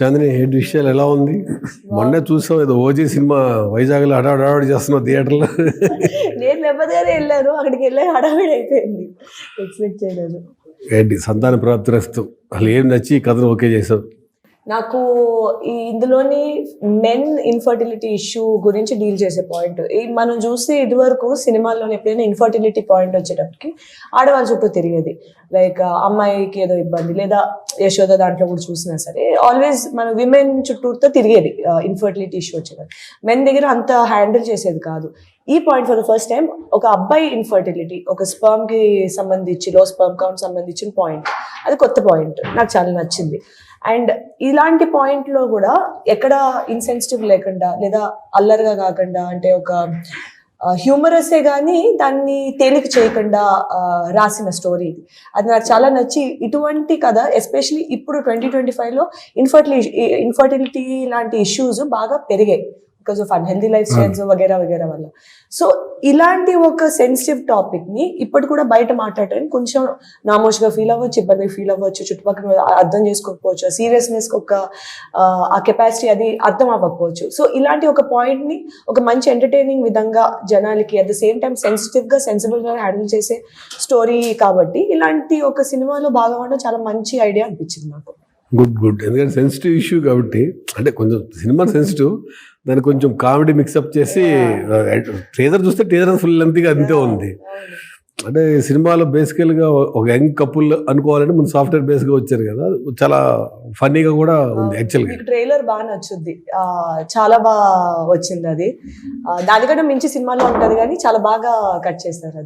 Chandini head విషయాలు ఎలా ఉంది? మొన్నే చూసాం, ఏదో ఓజీ సినిమా వైజాగ్లో హడావిడి చేస్తున్నావు థియేటర్లో. నేను నెమ్మదిగానే వెళ్ళాను, అక్కడికి వెళ్ళే హడావిడి అయిపోయింది, ఎక్స్పెక్ట్ చేయలేదు. ఏంటి సంతాన ప్రాప్తిరస్తు, అసలు ఏం నచ్చి ఈ కథను ఓకే చేసావు? నాకు ఇందులోని మెన్ ఇన్ఫర్టిలిటీ ఇష్యూ గురించి డీల్ చేసే పాయింట్ మనం చూస్తే ఇదివరకు సినిమాల్లో ఎప్పుడైనా ఇన్ఫర్టిలిటీ పాయింట్ వచ్చేటప్పటికి ఆడవాళ్ళ చుట్టూ తిరిగేది. లైక్ అమ్మాయికి ఏదో ఇబ్బంది, లేదా యశోద దాంట్లో కూడా చూసినా సరే ఆల్వేస్ మన విమెన్ చుట్టూతో తిరిగేది ఇన్ఫర్టిలిటీ ఇష్యూ వచ్చేది. మెన్ దగ్గర అంత హ్యాండిల్ చేసేది కాదు. ఈ point for the first time ఒక అబ్బాయి ఇన్ఫర్టిలిటీ, ఒక స్పర్మ్కి సంబంధించి లో స్పర్మ్ కౌంట్ సంబంధించిన పాయింట్, అది కొత్త పాయింట్, నాకు చాలా నచ్చింది. అండ్ ఇలాంటి పాయింట్లో కూడా ఎక్కడ ఇన్సెన్సిటివ్ లేకుండా లేదా అల్లరిగా కాకుండా, అంటే ఒక హ్యూమరసే కానీ దాన్ని తేలిక చేయకుండా రాసిన స్టోరీ ఇది. అది నాకు చాలా నచ్చి, ఇటువంటి కథ ఎస్పెషలీ ఇప్పుడు 2025లో ఇన్ఫర్టిలిటీ లాంటి ఇష్యూస్ బాగా పెరిగాయి because of unhealthy lifestyles వగేరా వగేరా వల్ల. సో ఇలాంటి ఒక సెన్సిటివ్ టాపిక్ని ఇప్పుడు కూడా బయట మాట్లాడటానికి కొంచెం నామోష్గా ఫీల్ అవ్వచ్చు, ఇబ్బందిగా ఫీల్ అవ్వచ్చు, చుట్టుపక్కల అర్థం చేసుకోకపోవచ్చు, సీరియస్నెస్ ఒక ఆ కెపాసిటీ అది అర్థం అవ్వకపోవచ్చు. సో ఇలాంటి ఒక పాయింట్ని ఒక మంచి ఎంటర్టైనింగ్ విధంగా జనాలకి అట్ ద సేమ్ టైం సెన్సిటివ్గా సెన్సిబుల్గా హ్యాండిల్ చేసే స్టోరీ కాబట్టి ఇలాంటి ఒక సినిమాలో భాగంగా చాలా మంచి ఐడియా అనిపించింది నాకు. గుడ్. ఎందుకంటే సెన్సిటివ్ ఇష్యూ కాబట్టి, అంటే కొంచెం సినిమా సెన్సిటివ్, దాన్ని కొంచెం కామెడీ మిక్సప్ చేసి ట్రేజర్ చూస్తే ట్రేజర్ ఫుల్ లెంత్గా అంతే ఉంది. అంటే సినిమాలో బేసికల్గా ఒక యంగ్ కపుల్ అనుకోవాలంటే ముందు సాఫ్ట్వేర్ బేస్గా వచ్చారు కదా, చాలా ఫన్నీగా కూడా ఉంది. యాక్చువల్గా ట్రైలర్ బాగా నచ్చుద్ది, చాలా బాగా వచ్చింది అది. దానికంటే మించి సినిమాలో ఉంటుంది కానీ చాలా బాగా కట్ చేస్తారు అది.